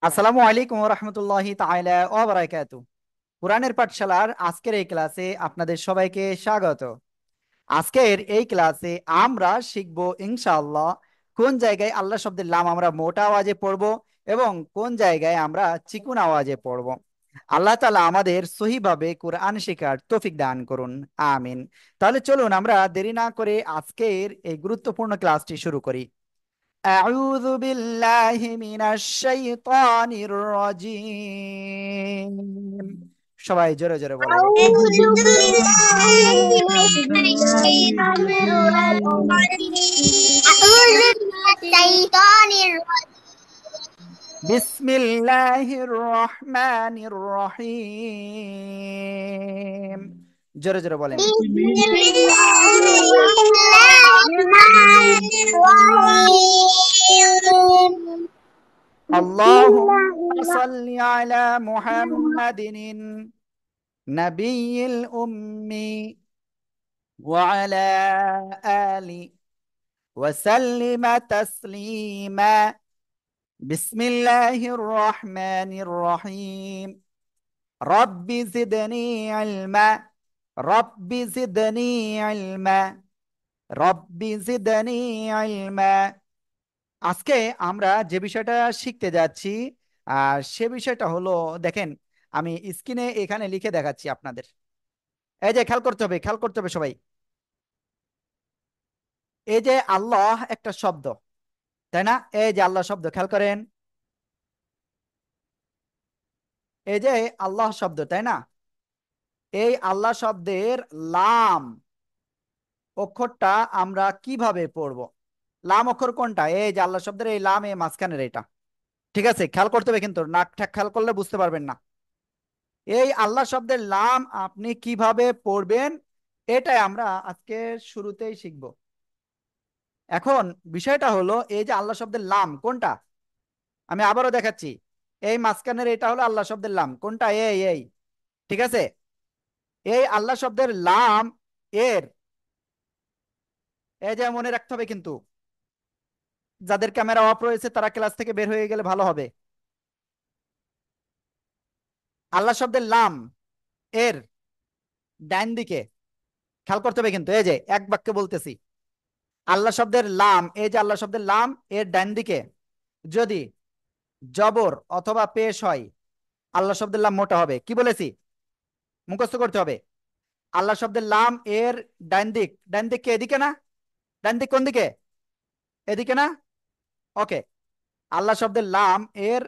আসসালামু আলাইকুম ওয়া রাহমাতুল্লাহি তাআলা ওয়া বারাকাতু। কোরআনের পাঠশালার আজকের এই ক্লাসে আপনাদের সবাইকে স্বাগত। আজকের এই ক্লাসে আমরা শিখব ইনশাআল্লাহ কোন জায়গায় আল্লাহ শব্দের লাম আমরা মোটা আওয়াজে পড়ব এবং কোন জায়গায় আমরা চিকুন আওয়াজে পড়ব। আল্লাহ তাআলা আমাদের সহিভাবে কোরআন শেখার তৌফিক দান করুন, আমিন। তাহলে চলুন আমরা দেরি না করে আজকের এই গুরুত্বপূর্ণ ক্লাসটি শুরু করি। أعوذ بالله من الشيطان الرجيم। সবাই জোরে জোরে বলেন। أعوذ أعوذ بالله بالله من من الشيطان الشيطان الرجيم. أعوذ بالشيطان বিসমিল্লাহির রহমানির রহিম। জোরে জোরে বলেন। بسم بسم الله الله الرحمن الرحيم. بسم اللهم الله صل على محمد النبي الأمي وعلى آله وسلم تسليما. بسم الله الرحمن الرحيم. رب زدني علما. رب زدني علما. رب زدني علما. আজকে আমরা যে বিষয়টা শিখতে যাচ্ছি সে বিষয়টা হলো, দেখেন আমি স্ক্রিনে এখানে লিখে দেখাচ্ছি আপনাদের। এই যে খেয়াল করতে হবে, খেয়াল করতে হবে সবাই। এই যে আল্লাহ একটা শব্দ, তাই না? এই যে আল্লাহ শব্দ, খেয়াল করেন। এই যে আল্লাহ শব্দ, তাই না? এই আল্লাহ শব্দের লাম অক্ষরটা আমরা কিভাবে পড়ব? লাম অক্ষর কোনটা? এই যে আল্লাহ শব্দের এই লাম, এই মাঝখানের এটা। ঠিক আছে, খেয়াল করতে হবে কিন্তু, নাক ঠাক খেয়াল করলে বুঝতে পারবেন না। এই আল্লাহ শব্দের লাম আপনি কিভাবে পড়বেন, এটাই আমরা আজকে শুরুতেই শিখব। এখন বিষয়টা হলো, এই যে আল্লাহ শব্দের লাম কোনটা, আমি আবারও দেখাচ্ছি। এই মাঝখানের এটা হলো আল্লাহ শব্দের লাম, কোনটা? এই এই ঠিক আছে, এই আল্লাহ শব্দের লাম এর, এই যে মনে রাখতে হবে কিন্তু, যাদের ক্যামেরা অফ রয়েছে তারা ক্লাস থেকে বের হয়ে গেলে ভালো হবে। আল্লাহ শব্দের লাম এর ডান দিকে খেয়াল করতে হবে কিন্তু, এই যে এক বাক্যে বলতেছি, আল্লাহ শব্দের লাম, এই যে আল্লাহ শব্দের লাম এর ডান দিকে যদি জবর অথবা পেশ হয়, আল্লাহ শব্দের লাম মোটা হবে। কি বলেছি? মুখস্থ করতে হবে। আল্লাহ শব্দের লাম এর ডান দিক, ডান দিক কে? এদিকে না? ডান দিক কোন দিকে? এদিকে না? ওকে। আল্লাহ শব্দের লাম এর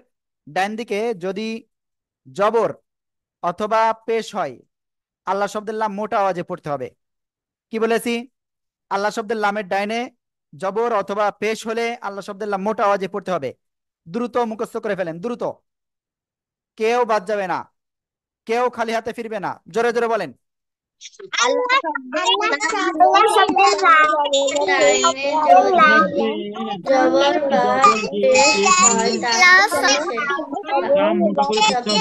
ডান দিকে যদি জবর অথবা পেশ হয়, আল্লাহ শব্দের লাম মোটা আওয়াজে পড়তে হবে। কি বলেছি? আল্লাহ শব্দের লামের ডাইনে জবর অথবা পেশ হলে আল্লাহ শব্দের লাম মোটা আওয়াজে পড়তে হবে। দ্রুত মুখস্থ করে ফেলেন, দ্রুত, কেউ বাদ যাবে না, কেউ খালি হাতে ফিরবে না। জোরে জোরে বলেন। আল্লাহ আল্লাহ শব্দের লাম ডাইনে শব্দের যদি লাম জবর বা পেশ হয় আল্লাহ তাহলে শব্দের নাম লাম করে করতে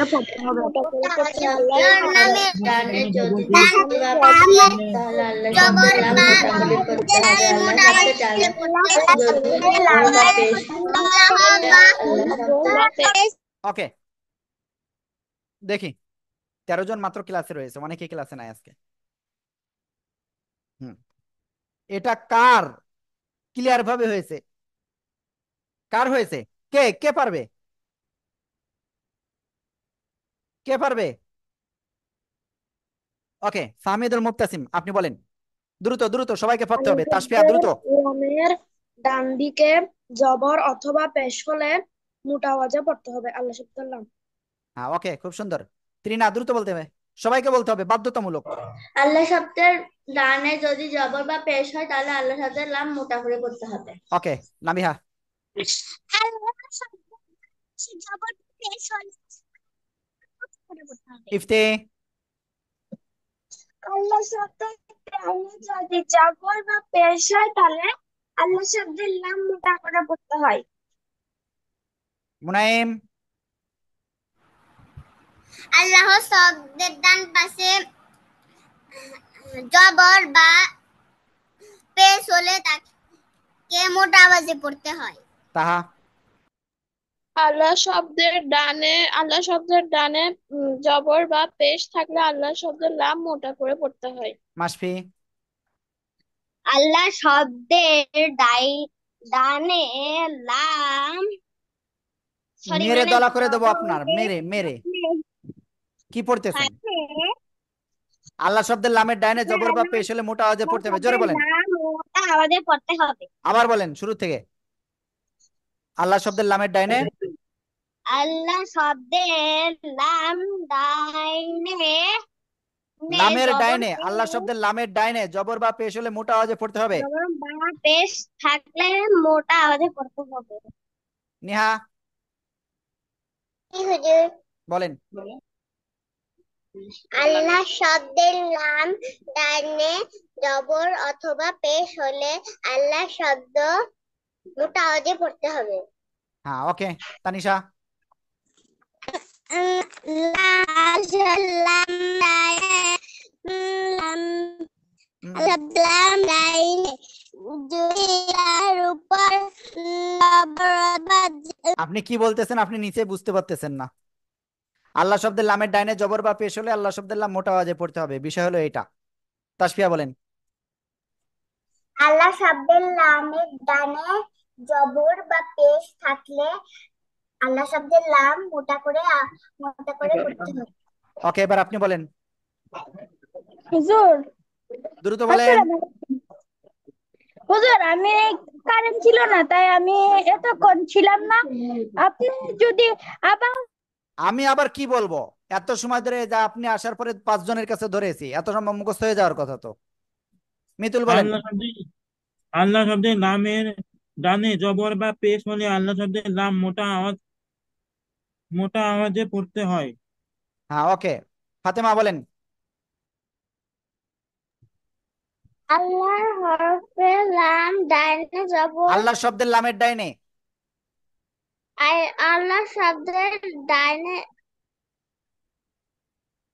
পড়তে হয়। হবে। আল্লাহ শব্দের নামে ডানে যদি ডান জবর বা পেশ লামে হয় তাহলে আল্লাহ জবর শব্দের লাম বা মোটা করে পড়তে হবে। লামে আল্লাহ মোটা শব্দের আওয়াজে ডানে পড়তে হয়। যদি জবর বা লামে পেশ আল্লাহ বা আল্লাহ শব্দের ওকে, দেখি 13 জন মাত্র ক্লাসে রয়েছে, অনেকে ক্লাসে নাই আজকে। হুম, এটা কার ক্লিয়ার ভাবে হয়েছে? কার হয়েছে? কে কে পারবে? কে পারবে? ওকে, ফাহমিদুল মুক্তাসিম আপনি বলেন। দ্রুত দ্রুত সবাইকে পড়তে আল্লাহ হবে, তাসফিয়া শব্দের দ্রুত। লামের ডান দিকে জবর অথবা পেশ হলে মোটা আওয়াজে পড়তে হবে আল্লাহ শব্দের লাম। হ্যাঁ, ওকে, খুব সুন্দর। ত্রিনা দ্রুত বলতে হবে, সবাইকে বলতে হবে, বাধ্যতামূলক। আল্লাহ শব্দের ডানে যদি জবর বা পেশ হয় তাহলে আল্লাহ শব্দের লাম মোটা করে পড়তে হবে। ওকে, নাবিহা। আল্লাহ শব্দের জবর পেশ হলে করে পড়তে হবে। ইফতে। আল্লাহ শব্দের ডানে যদি জবর বা পেশ হয় তাহলে আল্লাহ শব্দের লাম মোটা করে পড়তে হয়। মুনাইম। আল্লাহ শব্দের ডান পাশে জবর বা পেশ হলে তাকে মোটা আওয়াজে পড়তে হয়। তাহা। আল্লাহ শব্দের ডানে জবর বা পেশ থাকলে আল্লাহ শব্দের লাম মোটা করে পড়তে হয়। মাসফি? আল্লাহ শব্দের ডানে লাম, সরি মেরে মানে দলা করে দেবো আপনার, জবরের মেরে মেরে কি পড়তেছেন? সাথে আল্লাহ শব্দের লামের ডাইনে জবর বা পেশ হলে মোটা আওয়াজে আল্লাহ পড়তে হবে, জোরে শব্দের বলেন। লাম মোটা আওয়াজে পড়তে হবে। আবার বলেন শুরু থেকে। আল্লাহ শব্দের লামের ডাইনে, আল্লাহ শব্দের লাম ডাইনে লামের জবর ডাইনে, আল্লাহ শব্দের লামের ডাইনে জবর বা পেশ হলে মোটা আওয়াজে পড়তে হবে। জবর বা পেশ থাকলে মোটা আওয়াজে পড়তে হবে। নিহা কি হুজুর? বলেন। আল্লাহ শব্দের লাম ডাইনে জবর অথবা পেশ হলে আল্লাহ শব্দ মোটা আওয়াজে পড়তে হবে। হ্যাঁ, ওকে। তানিশা? লাম ডাইনে লাম উম, লাম ডাইনে যদি আর উপর জবর বা আপনি কি বলতেছেন? আপনি নিচে বুঝতে পারতেছেন না। আল্লাহ শব্দের লামের ডাইনে জবর বা পেশ হলে আল্লাহ শব্দের লাম মোটা আওয়াজে পড়তে হবে, বিষয় হলো এটা। তাসফিয়া বলেন। আল্লাহ শব্দের লামের ডানে জবর বা পেশ থাকলে আল্লাহ শব্দের লাম মোটা করে পড়তে হবে। ওকে, এবার আপনি বলেন, হুজুর, দ্রুত বলেন। আসসালামু আলাইকুম। হুজুর, আমি কারেন্ট ছিল না তাই আমি এতক্ষণ ছিলাম না। আপনি যদি আবার আমি আবার কি বলবো? এত সময় ধরে যা আপনি আসার পরে 5 জনের কাছে ধরেছি, এত সময় মুখস্থ হয়ে যাওয়ার কথা তো। মিতুল বলেন। আল্লাহ শব্দে আল্লাহ শব্দের লামের ডানে জবর বা পেশ হলে আল্লাহ শব্দের লাম মোটা আওয়াজে পড়তে হয়। হ্যাঁ, ওকে। ফাতেমা বলেন। আল্লাহর হরফে লাম ডাইনে জবর আল্লাহ শব্দের লামের ডাইনে, আল্লাহ শব্দের ডাইনে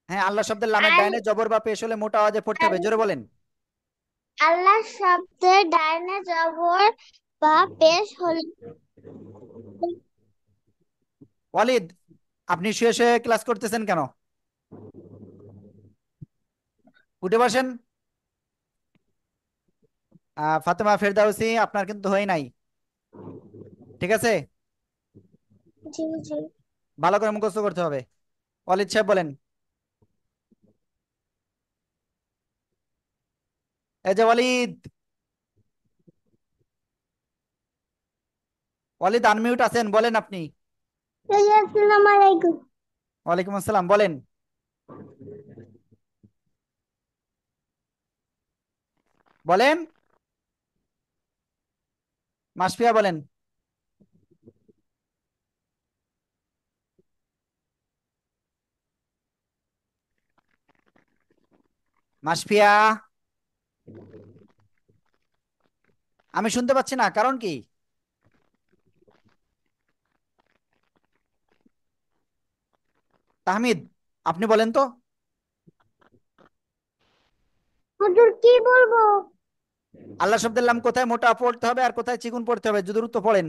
হ্যাঁ, আল্লাহ শব্দের লামের আল ডাইনে জবর বা পেশ হলে মোটা আওয়াজে পড়তে হবে, জোরে বলেন। আল্লাহ শব্দের ডাইনে জবর বা পেশ হলে ওয়ালিদ, আপনি শুয়ে শুয়ে ক্লাস করতেছেন কেন? উঠে বসেন। ফাতেমা ফেরদাউসি, আপনার কিন্তু হয় নাই, ঠিক আছে? জি জি ভালো করে মুখস্থ করতে হবে। ওয়ালিদ সাহেব বলেন। এই যে ওয়ালিদ, ওয়ালিদ আনমিউট আছেন, বলেন আপনি। আসসালামু আলাইকুম। ওয়ালাইকুম আসসালাম, বলেন। বলেন। মাসফিয়া বলেন। মাসফিয়া, আমি শুনতে পাচ্ছি না, কারণ কি? তাহমিদ, আপনি বলেন তো। হুজুর কি বলবো? আল্লাহ শব্দের লাম কোথায় মোটা পড়তে হবে আর কোথায় চিকুন পড়তে হবে, যদি উত্তর পড়েন।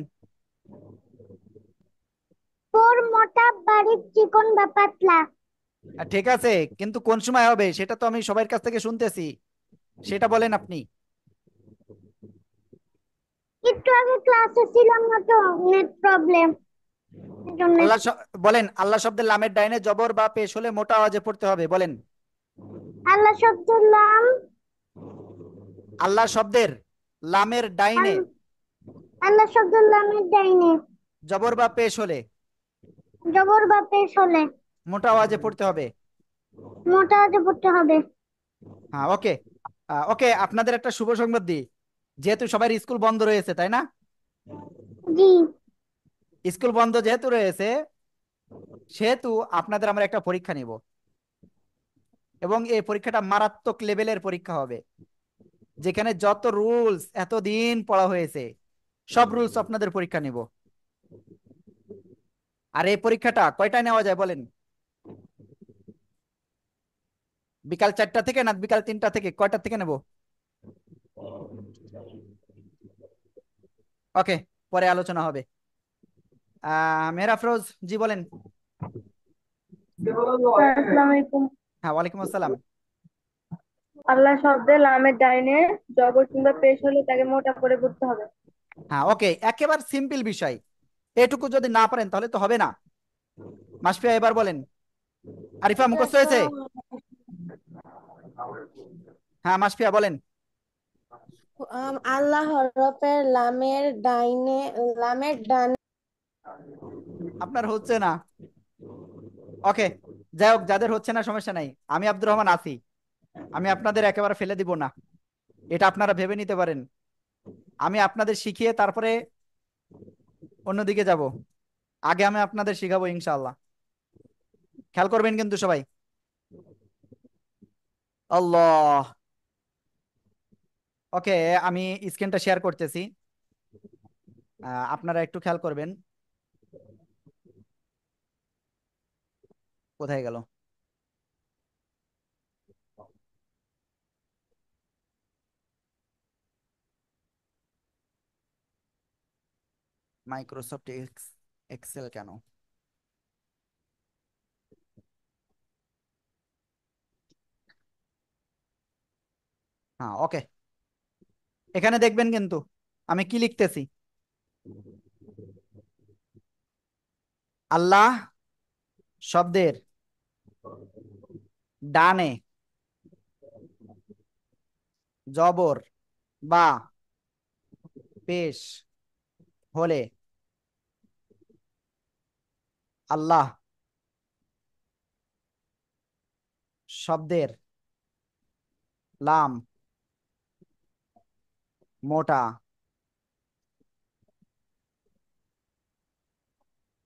তোর মোটা বাড়ির চিকন বা পাতলা। ঠিক আছে, কিন্তু কোন সময় হবে সেটা তো আমি সবার কাছ থেকে শুনতেছি, সেটা বলেন আপনি। একটু আগে ক্লাসে ছিলাম না তো, নেট প্রবলেম এজন্য। বলেন, আল্লাহ শব্দের লামের ডাইনে জবর বা পেশ হলে মোটা আওয়াজে পড়তে হবে, বলেন। আল্লাহ শব্দের লাম আল্লাহ শব্দের লামের ডাইনে আল- আল্লাহ শব্দের লামের ডাইনে জবর বা পেশ হলে জবর বা পেশ হলে মোটা আওয়াজে পড়তে হবে। মোটা আওয়াজে পড়তে হবে। হ্যাঁ, ওকে। ওকে, আপনাদের একটা শুভ সংবাদ দিই। যেহেতু সবার স্কুল বন্ধ রয়েছে, তাই না? জি স্কুল বন্ধ যেহেতু রয়েছে, সেহেতু আপনাদের আমরা একটা পরীক্ষা নিব, এবং এই পরীক্ষাটা মারাত্মক লেভেলের পরীক্ষা হবে, যেখানে যত রুলস এতদিন পড়া হয়েছে সব রুলস আপনাদের পরীক্ষা নিব। আর এই পরীক্ষাটা কয়টায় নেওয়া যায় বলেন? বিকাল 4টা থেকে না বিকাল 3টা থেকে, কয়টা থেকে নেব? ওকে, পরে আলোচনা হবে। মেহর আফরোজ জি বলেন। আসসালামু আলাইকুম। হ্যাঁ ওয়ালাইকুম আসসালাম। আল্লাহ শব্দে লামের ডাইনে জবর কিংবা পেশ হলে তাকে মোটা করে পড়তে হবে। হ্যাঁ ওকে, একেবারে সিম্পল বিষয়, এটুকু যদি না পারেন তাহলে তো হবে না। মাসফিয়া এবার বলেন। আরিফা মুখস্থ হয়েছে? হ্যাঁ মাসফিয়া বলেন। আল্লাহ হরফের লামের ডানে আপনার হচ্ছে না। ওকে, যাই হোক, যাদের হচ্ছে না সমস্যা নাই, আমি আব্দুর রহমান আছি, আমি আপনাদের একেবারে ফেলে দিব না, এটা আপনারা ভেবে নিতে পারেন। আমি আপনাদের শিখিয়ে তারপরে অন্যদিকে যাব, আগে আমি আপনাদের শিখাবো ইনশাআল্লাহ। খেয়াল করবেন কিন্তু সবাই। আল্লাহ। ওকে, আমি স্ক্রিনটা শেয়ার করতেছি, আপনারা একটু খেয়াল করবেন। কোথায় গেল? মাইক্রোসফট এক্সেল কেন? হ্যাঁ ওকে, এখানে দেখবেন কিন্তু আমি কি লিখতেছি। আল্লাহ শব্দের ডানে জবর বা পেশ হলে আল্লাহ শব্দের লাম মোটা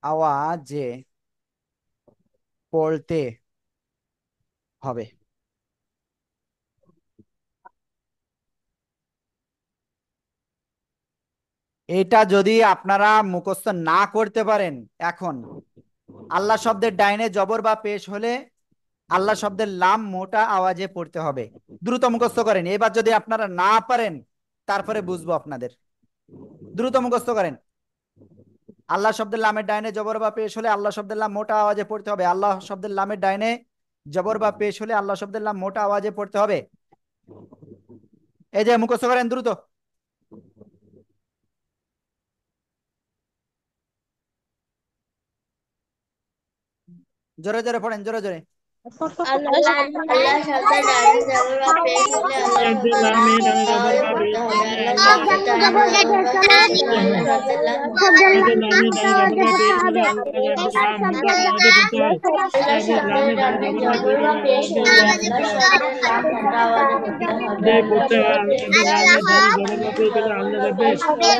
আওয়াজে পড়তে হবে। এটা যদি আপনারা মুখস্থ না করতে পারেন, এখন আল্লাহ শব্দের ডাইনে জবর বা পেশ হলে আল্লাহ শব্দের লাম মোটা আওয়াজে পড়তে হবে। দ্রুত মুখস্থ করেন, এবার যদি আপনারা না পারেন তারপরে বুঝবো আপনাদের। দ্রুত মুখস্থ করেন। আল্লাহ শব্দের লামের ডাইনে জবর বা পেশ হলে আল্লাহ শব্দের লাম মোটা আওয়াজে পড়তে হবে। আল্লাহ শব্দের লামের ডাইনে জবর বা পেশ হলে আল্লাহ শব্দের লাম মোটা আওয়াজে পড়তে হবে। এই যে মুখস্থ করেন দ্রুত। জোরে জোরে পড়েন, জোরে জোরে। আল্লাহ শব্দের ডানে জবর বা পেশ হলে আল্লাহ শব্দের শব্দের লামে লাম ডানে মোটা জবর আওয়াজে বা পেশ পড়তে হবে। হলে আল্লাহ আল্লাহ শব্দের শব্দের ডানে লাম জবর বা পেশ হলে আল্লাহ শব্দের লাম শব্দের লামে ডানে জবর বা পেশ হলে আল্লাহ শব্দের লাম মোটা আওয়াজে পড়তে হয়। আল্লাহ শব্দের শব্দের লামে ডানে ডানে জবর বা জবর পেশ বা হলে পেশ আল্লাহ হলে শব্দের আল্লাহ লাম মোটা শব্দের লাম মোটা আওয়াজে পড়তে হবে। দিয়ে আল্লাহ পড়তে হয়। শব্দের আল্লাহ শব্দের লামে ডানে জবর বা পেশ হলে আল্লাহ শব্দের পেশ হলে আল্লাহ শব্দের লাম মোটা আওয়াজে পড়তে হবে। শব্দের লাম মোটা আওয়াজে ডানে শব্দের ডানে আল্লাহ শব্দের লাম মোটা জবর আওয়াজে বা পড়তে পেশ হলে হয়। আল্লাহ শব্দের লাম মোটা আওয়াজে পড়তে হবে। শব্দের লাম মোটা আওয়াজে পড়তে হয়। আল্লাহ শব্দের লাম ডানে জবরের লাম মোটা আল্লাহ আওয়াজে শব্দের মোটা আওয়াজে পড়তে হয়। শব্দের লামে ডানে জবর বা পেশ জবর হলে বা আল্লাহ পেশ শব্দের লাম হলে মোটা আল্লাহ শব্দের লাম মোটা আওয়াজে পড়তে হবে। আওয়াজে পড়তে হয়। আল্লাহ শব্দের লাম মোটা আওয়াজে পড়তে হয়। শব্দের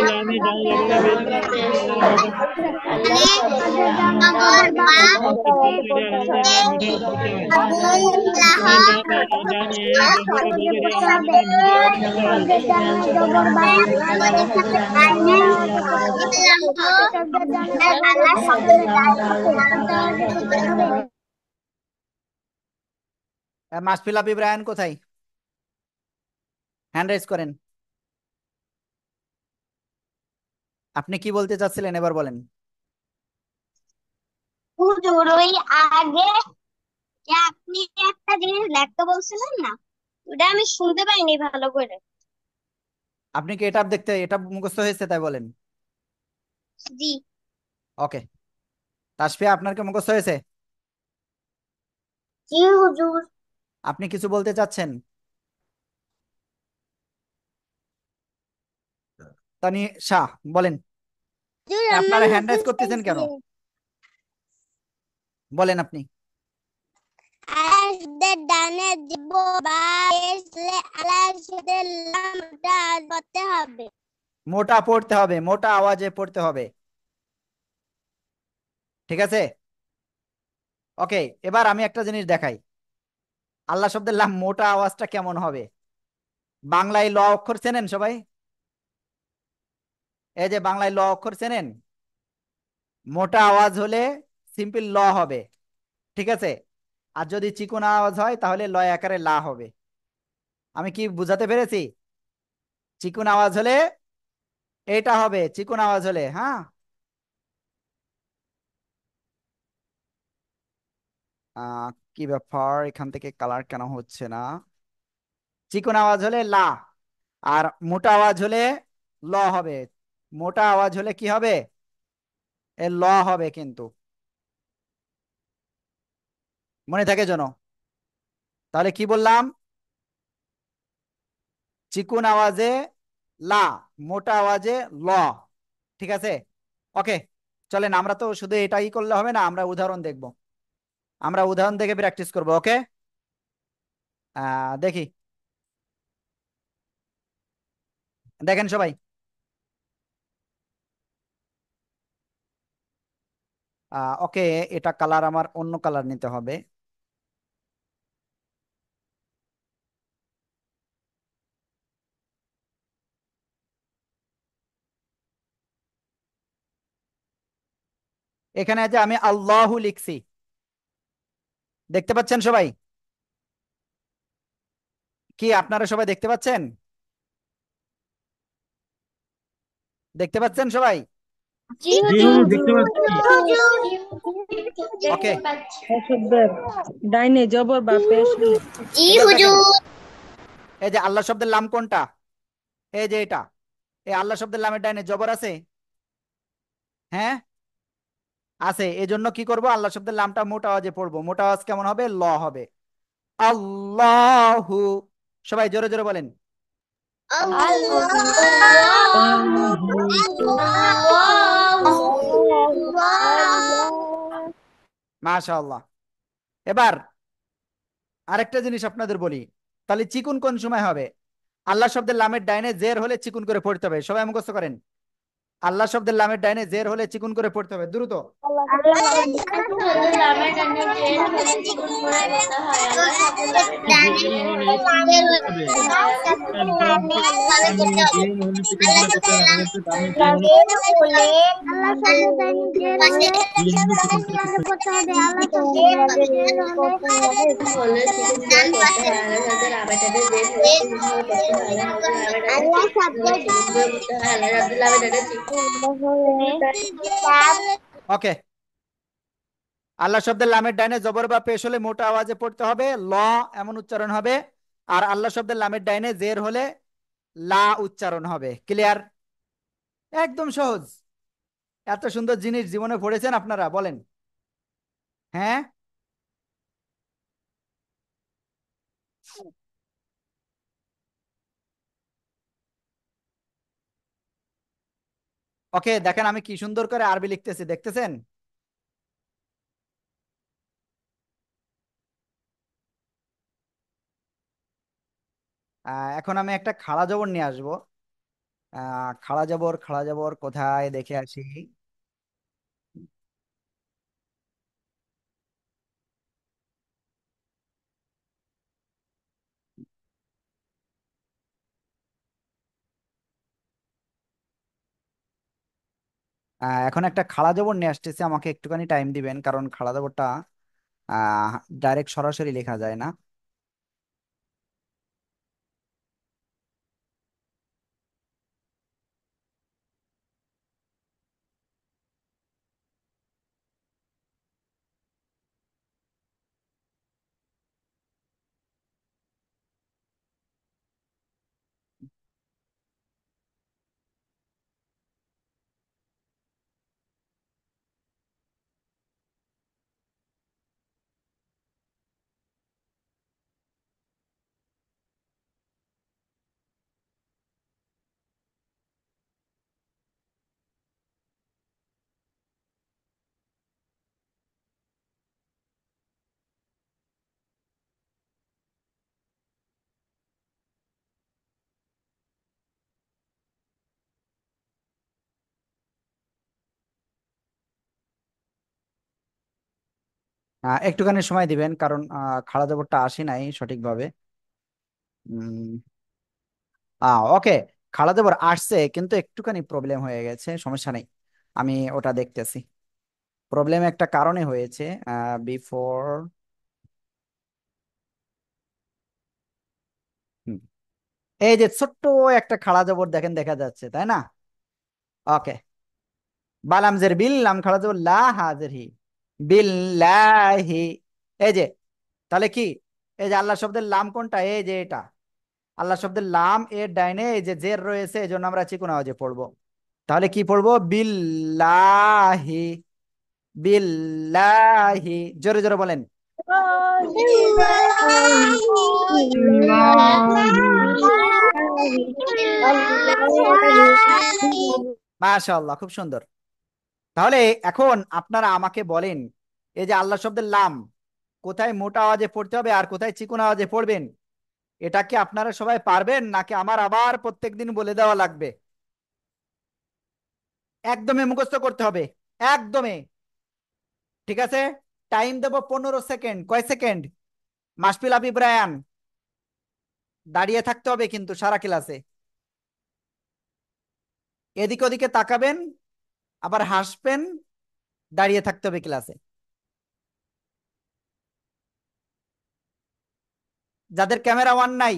লামে ডানে জবর বা পেশ হলে আল্লাহ শব্দের লাম মোটা আওয়াজে পড়তে জবর বা হয়। পেশ হলে আল্লাহ শব্দের লাম মোটা আওয়াজে পড়তে হবে। আল্লাহ শব্দের ডানে জবর বা পেশ হলে আল্লাহ শব্দের লাম মোটা আওয়াজে পড়তে হবে। আল্লাহ শব্দের ডানে জবর মাসফিল আপ ইব্রাহিম কোথায়? হ্যান্ড রাইজ করেন। আপনি কি বলতে চাচ্ছিলেন এবার বলেন। হুজুর ওই আগে যে আপনি একটা জিনিস লিখতে বলছিলেন না, ওটা আমি শুনতে পাইনি ভালো করে। আপনি কি এটা দেখতে, এটা মুখস্থ হয়েছে তাই বলেন? জি। ওকে, তাসফিয়া আপনার কি মুখস্থ হয়েছে? জি হুজুর। আপনি কিছু বলতে চাচ্ছেন? তানি শাহ বলেন। হুজুর আমার আপনারা হ্যান্ড রাইজ মুখস্থ করতেছেন কেন? হয়েছে। বলেন আপনি। আলাশদের ডানে দিব বা এসলে আলাশদের লামটা করতে হবে। মোটা পড়তে হবে, মোটা আওয়াজে পড়তে হবে, ঠিক আছে? ওকে, এবার আমি একটা জিনিস দেখাই, আল্লাহ শব্দের লাম মোটা আওয়াজটা কেমন হবে। বাংলায় ল অক্ষর চেনেন সবাই? এই যে বাংলায় ল অক্ষর চেনেন, মোটা আওয়াজ হলে সিম্পল ল হবে, ঠিক আছে? আর যদি চিকন আওয়াজ হয় তাহলে লয় আকারে লা হবে। আমি কি বুঝাতে পেরেছি? চিকন আওয়াজ হলে এটা হবে, চিকন আওয়াজ হলে, হ্যাঁ। কি ব্যাপার, এখান থেকে কালার কেন হচ্ছে না? চিকন আওয়াজ হলে লা, আর মোটা আওয়াজ হলে ল হবে। মোটা আওয়াজ হলে কি হবে? এ ল হবে কিন্তু, মনে থাকে যেন। তাহলে কি বললাম? চিকন আওয়াজে লা, মোটা আওয়াজে ল, ঠিক আছে? ওকে, চলেন, আমরা তো শুধু এটাই করলে হবে না, আমরা উদাহরণ দেখব। আমরা উদাহরণ দেখে প্র্যাকটিস করব, ওকে? দেখি, দেখেন সবাই। ওকে, এটা কালার আমার অন্য কালার নিতে হবে। এখানে যে আমি আল্লাহু লিখছি, দেখতে পাচ্ছেন সবাই? কি আপনারা সবাই দেখতে পাচ্ছেন? দেখতে পাচ্ছেন সবাই? জি জি হুজুর। হুজুর, দেখতে পাচ্ছি। দেখতে ওকে, পাচ্ছি। শব্দের ডাইনে জবর বা পেশ হলে জি এবার দেখেন, হুজুর। এই যে আল্লাহ শব্দের লাম কোনটা? এই যে এটা, এই আল্লাহ শব্দের লামের ডাইনে জবর আছে, হ্যাঁ আছে। এই জন্য কি করব, আল্লাহ শব্দের লামটা মোটা আওয়াজে পড়বো। মোটা আওয়াজ কেমন হবে? ল হবে। আল্লাহু, সবাই জোরে জোরে বলেন। মাশাআল্লাহ। এবার আরেকটা জিনিস আপনাদের বলি, তাহলে চিকুন কোন সময় হবে? আল্লাহ শব্দের লামের ডাইনে জের হলে চিকুন করে পড়তে হবে, সবাই মুখস্থ করেন। আল্লাহ শব্দের লামের ডাইনে জের হলে চিকুন করে পড়তে হবে, দ্রুত। শব্দের লামের ডানে জের হলে চিকন করে পড়তে হয়। আল্লাহ শব্দের লামের ডানে জের জের হলে হলে চিকন চিকন করতে করে হবে, পড়তে হয়। আল্লাহ শব্দের একদম লামের ঠিক। ডানে জের হলে জের হলে চিকন করে করতে হবে, আর হচ্ছে ডানে জের হলে আল্লাহ শব্দের ডানে জের হলে লিখবে চিকন করে করতে হবে। পড়তে হবে। আল্লাহ শব্দের ডানে জের হলে হলে চিকন করে পড়তে হয়। আল্লাহ শব্দের লামের ডানে জের হলে চিকন করে পড়তে হয়। আল্লাহ শব্দের লামের ডানে আল্লাহ জের হলে শব্দের চিকন করে পড়তে হয়। আল্লাহ শব্দের লামের ডানে চিকন ওকে, আল্লাহ শব্দের লামের ডাইনে জবর বা পেশ হলে মোটা আওয়াজে পড়তে হবে, ল এমন উচ্চারণ হবে। আর আল্লাহ শব্দের লামের ডাইনে জের হলে লা উচ্চারণ হবে। ক্লিয়ার? একদম সহজ। এত সুন্দর জিনিস জীবনে পড়েছেন আপনারা, বলেন? হ্যাঁ। ওকে, দেখেন আমি কি সুন্দর করে আরবি লিখতেছি, দেখতেছেন? এখন আমি একটা খাড়া জবর নিয়ে আসবো। খাড়া জবর, খাড়া জবর কোথায়, দেখে আসি। এখন একটা খাড়া জবর নিয়ে আসতেছি, আমাকে একটুখানি টাইম দিবেন, কারণ খাড়া জবরটা ডাইরেক্ট সরাসরি লেখা যায় না। একটুখানি সময় দিবেন, কারণ খাড়া জবরটা আসি নাই সঠিকভাবে। উম ওকে, খালা দেবর আসছে কিন্তু একটুখানি প্রবলেম হয়ে গেছে, সমস্যা নেই, আমি ওটা দেখতেছি। প্রবলেম একটা কারণে হয়েছে। বিফোর এই যে ছোট্ট একটা খাড়া জবর দেখেন দেখা যাচ্ছে, তাই না? ওকে, বালামজের বিল লাম খাড়া জবর লা হাজের হি, বিল্লাহি। এই যে, তাহলে কি, এই যে আল্লাহ শব্দের লাম কোনটা, এই যে এটা আল্লাহ শব্দের লাম, এর ডাইনে এই যে জের রয়েছে, এই জন্য আমরা চিকুন আওয়াজে পড়বো। তাহলে কি পড়বো, বিল্লাহি, বিল্লাহি। জোরে জোরে বলেন। মাশাআল্লাহ, খুব সুন্দর। তাহলে এখন আপনারা আমাকে বলেন, এই যে আল্লাহ শব্দের লাম কোথায় মোটা আওয়াজে পড়তে হবে আর কোথায় চিকন আওয়াজে পড়বেন, এটা কি আপনারা সবাই পারবেন নাকি আমার আবার প্রত্যেকদিন বলে দেওয়া লাগবে? একদমই মুখস্থ করতে হবে, একদমই। ঠিক আছে, টাইম দেবো 15 সেকেন্ড। কয় সেকেন্ড? মাসফিল আবি ইব্রাহিম, দাঁড়িয়ে থাকতে হবে কিন্তু সারা ক্লাসে। এদিকে ওদিকে তাকাবেন, আবার হাসবেন, দাঁড়িয়ে থাকতে হবে ক্লাসে। যাদের ক্যামেরা অন নাই,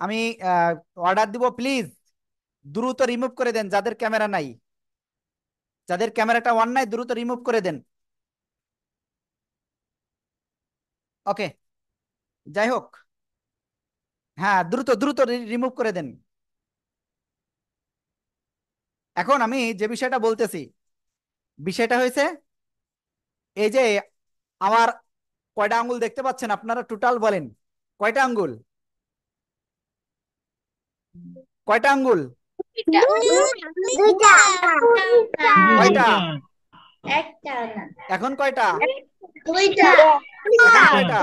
আমি অর্ডার দিব, প্লিজ দ্রুত রিমুভ করে দেন। যাদের ক্যামেরা নাই, যাদের ক্যামেরাটা অন নাই, দ্রুত রিমুভ করে দেন। ওকে, যাই হোক, হ্যাঁ দ্রুত দ্রুত রিমুভ করে দেন। এখন আমি যে বিষয়টা বলতেছি, বিষয়টা হয়েছে এই যে আমার কয়টা আঙ্গুল দেখতে পাচ্ছেন আপনারা, টোটাল বলেন কয়টা আঙ্গুল, কয়টা আঙ্গুল, দুইটা। কয়টা, একটা না, এখন কয়টা, দুইটা, এখন কয়টা,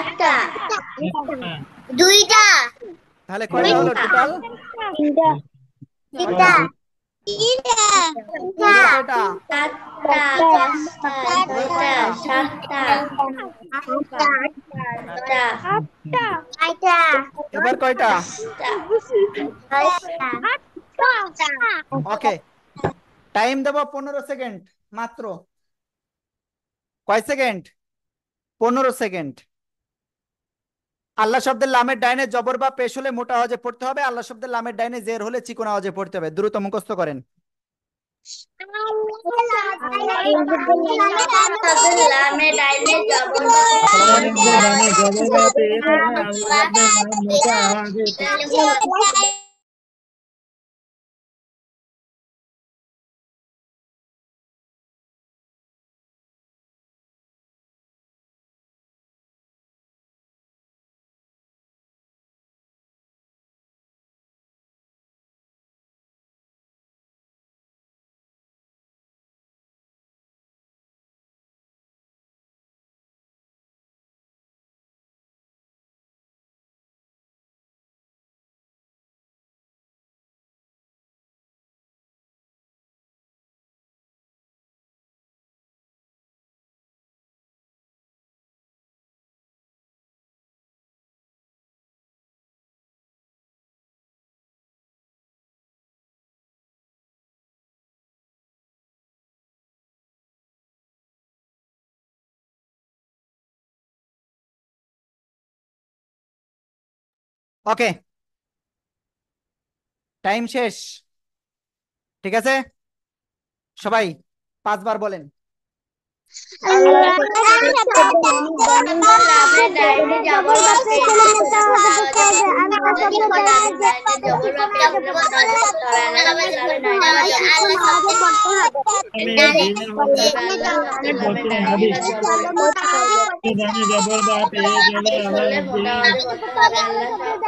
একটা, দুইটা। তাহলে কয়টা হলো টোটাল, তিনটা। এবার কয়টা, চারটা, পাঁচটা, ছয়টা, সাতটা, আটটা, এবার কয়টা? ওকে, টাইম দেবো 15 সেকেন্ড মাত্র। কয় সেকেন্ড? 15 সেকেন্ড। আল্লাহ শব্দের লামের ডাইনে জবর বা পেশ হলে মোটা আওয়াজে পড়তে হবে, আল্লাহ শব্দের লামের ডাইনে জের হলে চিকন আওয়াজে পড়তে হবে। দ্রুত মুখস্থ করেন। তাদের লামে ডাইনে জবর বা ওকে, টাইম শেষ। ঠিক আছে, সবাই 5 বার বলেন। লামে ডাইনে জবর বা পেশ হলে মোটা আওয়াজে জবর বা পেশ হলে মোটা আওয়াজে পড়তে হবে। লামে ডাইনে জবর বা পেশ হলে মোটা আওয়াজে পড়তে হবে। আল্লাহ শব্দের হবে।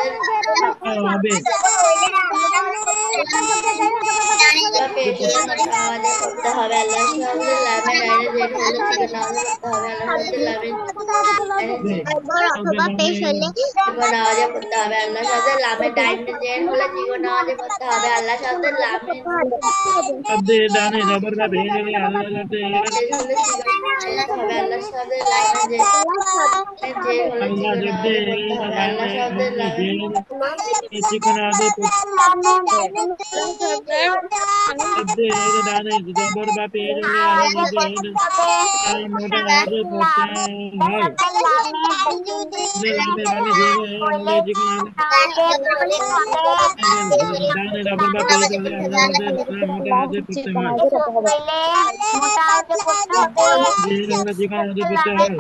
পেশ হলে মোটা আওয়াজে পড়তে হবে। আল্লাহ শব্দের লামে ডাইনে জের হলে চিকন আওয়াজে পড়তে হবে। আল্লাহ শব্দের লামে অথবা পেশ হলে চিকন আওয়াজে পড়তে হবে। আল্লাহ শব্দের লামে ডাইনে জের হলে চিকন আওয়াজে পড়তে হবে। আল্লাহ শব্দের লামে শব্দের ডানে জবর বা পেশ হলে আল্লাহ শব্দের জের হলে চিকন আওয়াজে পড়তে হবে। আল্লাহ শব্দের লামে জের হলে চিকন আওয়াজে পড়তে হবে। আল্লাহ শব্দের লামে চিকন আওয়াজে পড়তে শব্দের ডানে জবর বা পেশ হলে আল্লাহ শব্দের মোটা আওয়াজে পড়তে হয়। লামে বামে জেনে হলে চিকন ডানে জবর বা পেশ হলে আল্লাহ শব্দের মোটা আওয়াজে পড়তে হয়। জের হলে চিকন আওয়াজে পড়তে হয়।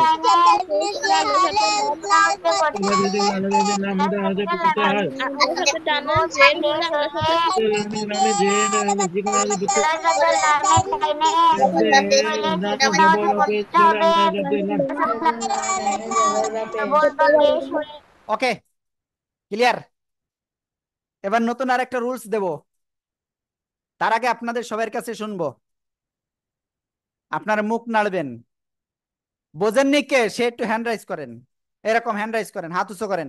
আল্লাহ যদি আল্লাহ যদি নাম মোটা আওয়াজে পড়তে হয়। আল্লাহ শব্দের ডানে জের হলে আল্লাহ শব্দের লামে বামে জেনে হলে চিকন আওয়াজে পড়তে শব্দের ডানে জবর বা পেশ হলে আল্লাহ শব্দের নাম। ওকে, ক্লিয়ার। এবার নতুন আরেকটা রুলস দেব, তার আগে আপনাদের সবার কাছে শুনবো। আপনারা মুখ নাড়বেন, বোঝেননি কে সে একটু হ্যান্ড রাইজ করেন, এরকম হ্যান্ড রাইজ করেন, হাত উঁচু করেন।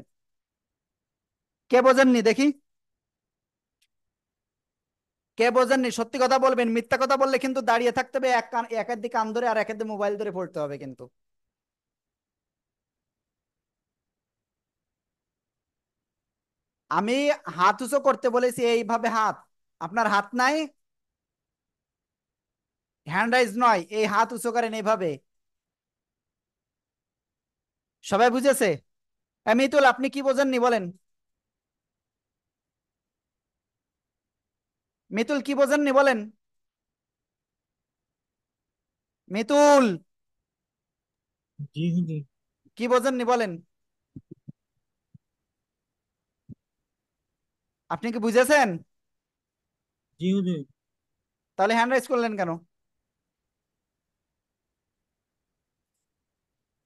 কে বোঝেননি দেখি, কে বোঝেননি? সত্যি কথা বলবেন, মিথ্যা কথা বললে কিন্তু দাঁড়িয়ে থাকতে হবে, একের দিকে কান ধরে আর একের দিকে মোবাইল ধরে পড়তে হবে কিন্তু। আমি হাত উঁচু করতে বলেছি এইভাবে, হাত, আপনার হাত নাই, হ্যান্ড রাইজ নয়, এই হাত উঁচু করেন এইভাবে। সবাই বুঝেছে? মিতুল, আপনি কি বোঝেননি বলেন? মিতুল কি বোঝেননি বলেন? মিতুল জি হুজুর। কি বোঝেননি বলেন? আপনি কি বুঝেছেন? জি হুজুর। তাহলে হ্যান্ড রাইজ করলেন কেন?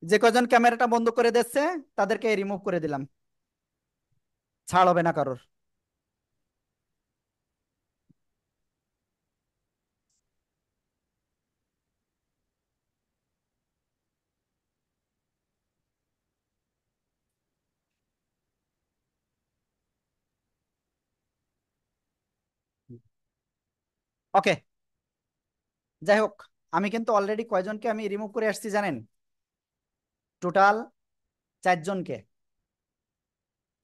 যে কজন ক্যামেরাটা বন্ধ করে দিচ্ছে তাদেরকে রিমুভ করে দিলাম, ছাড় হবে না কারোর। ওকে, যাই হোক, আমি কিন্তু অলরেডি কয়জনকে আমি রিমুভ করে আসছি জানেন? টোটাল 4 জনকে।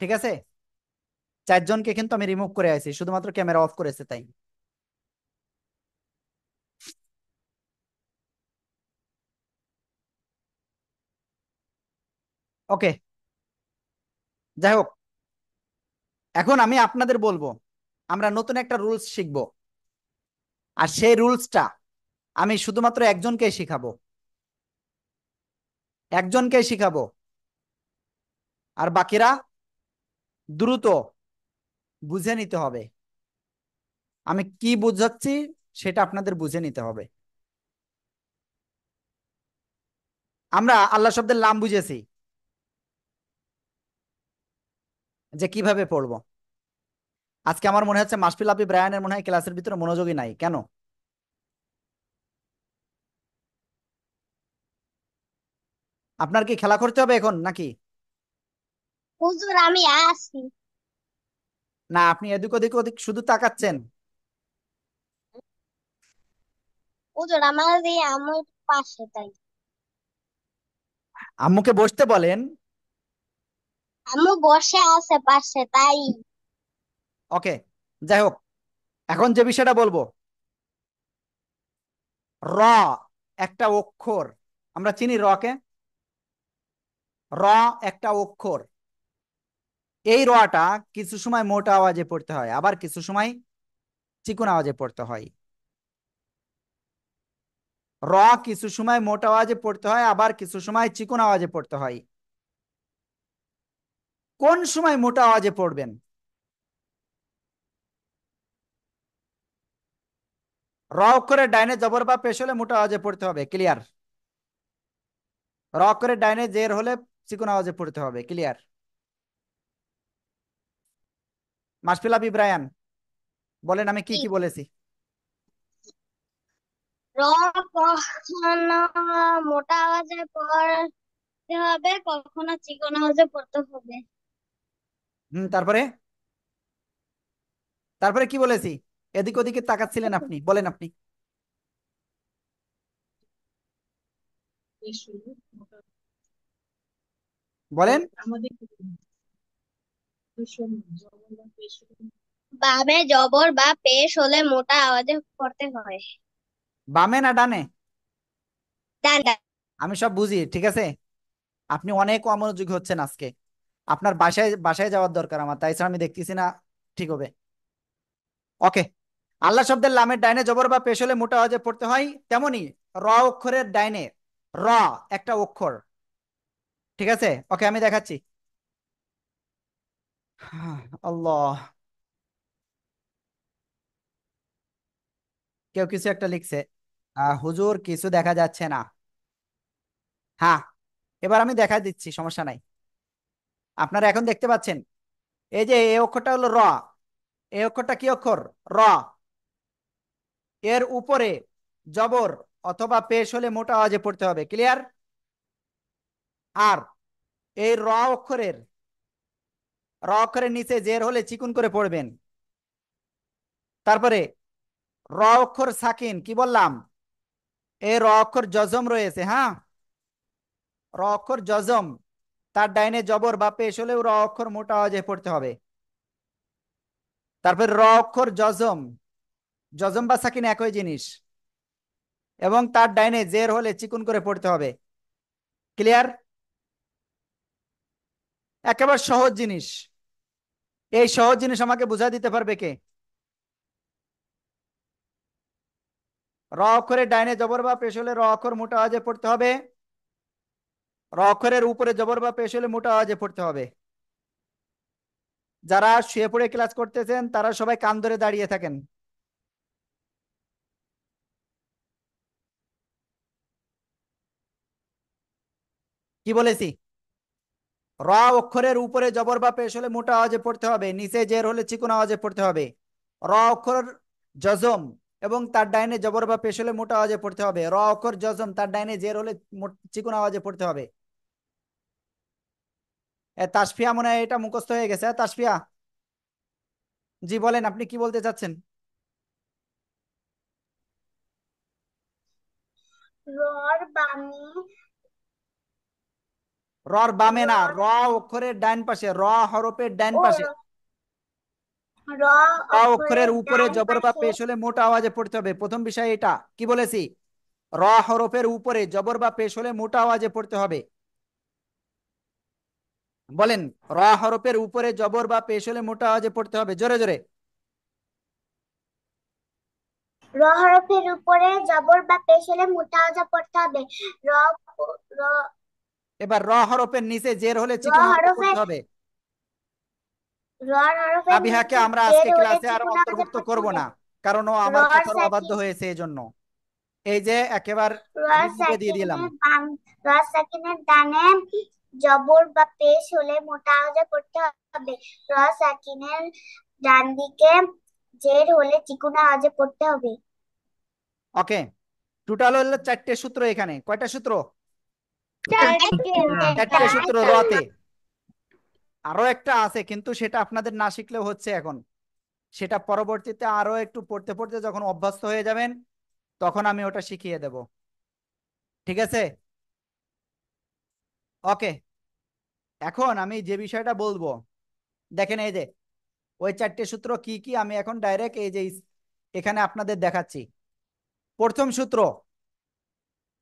ঠিক আছে, 4 জনকে কিন্তু আমি রিমুভ করে আসছি, শুধুমাত্র ক্যামেরা অফ করেছে তাই। ওকে, যাই হোক, এখন আমি আপনাদের বলবো, আমরা নতুন একটা রুলস শিখবো, আর সেই রুলসটা আমি শুধুমাত্র একজনকে শিখাবো, একজনকে শিখাবো, আর বাকিরা দ্রুত বুঝে নিতে হবে। আমি কি বুঝাচ্ছি সেটা আপনাদের বুঝে নিতে হবে। আমরা আল্লাহ শব্দের লাম বুঝেছি যে কিভাবে পড়বো। আজকে আমার মনে হচ্ছে মাশফিল আপি ব্রায়ানের মনে হয় ক্লাসের ভিতরে মনোযোগী নাই কেন? আপনার কি খেলা করতে হবে এখন নাকি? হুজুর আমি আসি। না, আপনি এদিক ওদিক ওদিক শুধু তাকাচ্ছেন। হুজুর আমার এই আমার পাশে তাই। আম্মুকে বসতে বলেন। আম্মু বসে আছে পাশে তাই। ওকে, যাই হোক, এখন যে বিষয়টা বলবো, র একটা অক্ষর, আমরা চিনি র কে, র একটা অক্ষর। এই রটা কিছু সময় মোটা আওয়াজে পড়তে হয়, আবার কিছু সময় চিকন আওয়াজে পড়তে হয়। র কিছু সময় মোটা আওয়াজে পড়তে হয়, আবার কিছু সময় চিকন আওয়াজে পড়তে হয়। কোন সময় মোটা আওয়াজে পড়বেন? র অক্ষরের ডাইনে জবর বা পেশ হলে মোটা আওয়াজে পড়তে হবে, ক্লিয়ার। র অক্ষরের ডাইনে জের হলে চিকন আওয়াজে পড়তে হবে, ক্লিয়ার। মাশফিল আবি ইব্রাহিম বলেন আমি কি কি বলেছি? র কখনো মোটা আওয়াজে পড়তে হবে, কখনো চিকন আওয়াজে পড়তে হবে। তারপরে তারপরে কি বলেছি? এদিক ওদিকে তাকাচ্ছিলেন আপনি, বলেন আপনি। বলেন। বামে জবর বা পেশ হলে মোটা আওয়াজে পড়তে হয়। বামে না ডানে? ডান ডান। আমি সব বুঝি, ঠিক আছে। আপনি অনেক অমনোযোগী হচ্ছেন আজকে। আপনার বাসায় বাসায় যাওয়ার দরকার আমার, তাই ছাড়া আমি দেখতেছি না ঠিক হবে। ওকে, আল্লাহ শব্দের লামের ডাইনে জবর বা পেশ হলে মোটা আওয়াজে পড়তে হয়, তেমনি র অক্ষরের ডাইনে র একটা অক্ষর, ঠিক আছে। ওকে, আমি দেখাচ্ছি। আল্লাহ, কেউ কিছু একটা লিখছে। হুজুর কিছু দেখা যাচ্ছে না। হ্যাঁ, এবার আমি দেখা দিচ্ছি, সমস্যা নাই। আপনারা এখন দেখতে পাচ্ছেন, এই যে এই অক্ষরটা হলো র। এই অক্ষরটা কি অক্ষর? র। এর উপরে জবর অথবা পেশ হলে মোটা আওয়াজে পড়তে হবে, ক্লিয়ার? আর এই র অক্ষরের নিচে জের হলে চিকুন করে পড়বেন। তারপরে র অক্ষর সাকিন, কি বললাম? এই র অক্ষর জজম রয়েছে, হ্যাঁ, র অক্ষর জজম, তার ডাইনে জবর বা পেশ হলেও র অক্ষর মোটা আওয়াজে পড়তে হবে। তারপর র অক্ষর জজম, জজম বা সাকিন একই জিনিস, এবং তার ডাইনে জের হলে চিকুন করে পড়তে হবে, ক্লিয়ার? একেবারে সহজ জিনিস। এই সহজ জিনিস আমাকে বুঝা দিতে পারবে কে? র অক্ষরের ডাইনে জবর বা পেশ হলে র অক্ষর মোটা আওয়াজে পড়তে হবে, র অক্ষরের উপরে জবর বা পেশ হলে মোটা আওয়াজে পড়তে হবে। যারা শুয়ে পড়ে ক্লাস করতেছেন তারা সবাই কান ধরে দাঁড়িয়ে থাকেন। কি বলেছি? র অক্ষরের উপরে জবর বা পেশ হলে মোটা আওয়াজে পড়তে হবে, নিচে জের হলে চিকন আওয়াজে পড়তে হবে। র অক্ষর জজম এবং তার ডাইনে জবর বা পেশ হলে মোটা আওয়াজে পড়তে হবে। র অক্ষর জজম, তার ডাইনে জের হলে চিকন আওয়াজে পড়তে হবে। তাসফিয়া মনে হয় এটা মুখস্থ হয়ে গেছে। তাসফিয়া, জি বলেন, আপনি কি বলতে চাচ্ছেন? রর বামে রর বামে না, রর র অক্ষরের ডাইন পাশে, র হরফের ডাইন ও পাশে। র র অক্ষরের অক্ষরের উপরে ডান জবর বা পাশে। পেশ হলে মোটা আওয়াজে পড়তে হবে, প্রথম বিষয় এটা। কি বলেছি? র হরফের উপরে জবর বা পেশ হলে মোটা আওয়াজে পড়তে হবে। বলেন, র হরফের উপরে জবর বা পেশ হলে মোটা আওয়াজে পড়তে হবে, জোরে জোরে। র হরফের উপরে জবর বা পেশ হলে মোটা আওয়াজে পড়তে হবে। র র এবার র হরফের নিচে জের হলে র চিকন আওয়াজে পড়তে হরফের হবে। র হরফের রাবিহাকে নিচে আমরা জের আজকে হলে ক্লাসে আর চিকন আওয়াজে অন্তর্ভুক্ত পড়তে করব হবে। না, কারণ ও র আমার কথার অবাধ্য সাকিন হয়েছে, এই জন্য এই যে একেবারে র রিমুভে দিয়ে দিলাম। সাকিনের বাম র সাকিনের ডানে জবর বা পেশ হলে মোটা আওয়াজে পড়তে হবে। র সাকিনের ডান দিকে জের হলে চিকন আওয়াজে পড়তে হবে। ওকে, টোটাল হলো 4টে সূত্র। এখানে কয়টা সূত্র? চারটা। 4টে সূত্র রতে। আরো একটা আছে, কিন্তু সেটা আপনাদের না শিখলেও হচ্ছে এখন। সেটা পরবর্তীতে আরো একটু পড়তে পড়তে যখন অভ্যস্ত হয়ে যাবেন, তখন আমি ওটা শিখিয়ে দেব, ঠিক আছে? ওকে, এখন আমি যে বিষয়টা বলবো, দেখেন এই যে ওই 4টে সূত্র কি কি, আমি এখন ডাইরেক্ট এই যে এখানে আপনাদের দেখাচ্ছি। প্রথম সূত্র,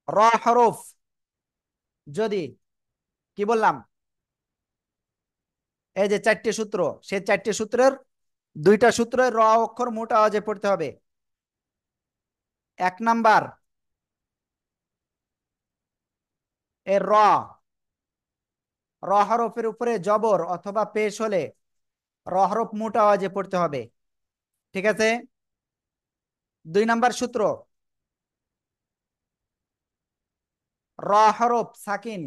র হরফ যদি, কি বললাম, এই যে 4টে সূত্র, সেই 4টে সূত্রের 2টা সূত্রের র অক্ষর মোটা আওয়াজে পড়তে হবে। 1 নাম্বার, এর র হরফের উপরে জবর অথবা পেশ হলে র হরফ মোটা আওয়াজে পড়তে হবে, ঠিক আছে? 2 নাম্বার সূত্র, র হরফ সাকিন,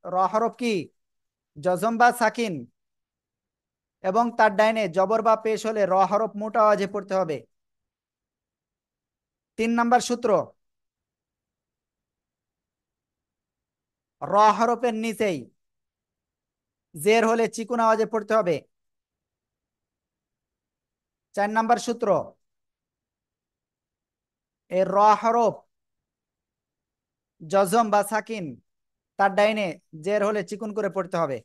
র হরফ কি জজম বা সাকিন, এবং তার ডাইনে জবর বা পেশ হলে র হরফ মোটা আওয়াজে পড়তে হবে। 3 নাম্বার সূত্র, র হরফের নিচেই জের হলে চিকুন আওয়াজে পড়তে হবে। 4 নাম্বার সূত্র, এর র হরফ জজম বা সাকিন, তার ডাইনে জের হলে চিকুন করে পড়তে হবে।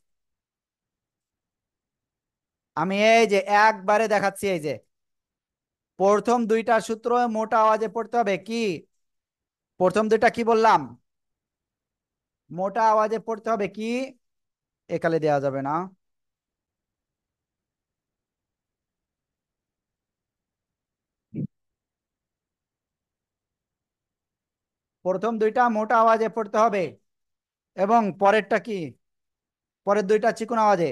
আমি এই যে একবারে দেখাচ্ছি, এই যে প্রথম দুইটা সূত্র মোটা আওয়াজে পড়তে হবে। কি প্রথম দুইটা কি বললাম? মোটা আওয়াজে পড়তে হবে। কি একালে দেওয়া যাবে না। প্রথম দুইটা মোটা আওয়াজে পড়তে হবে এবং পরেরটা কি? পরের দুইটা চিকন আওয়াজে।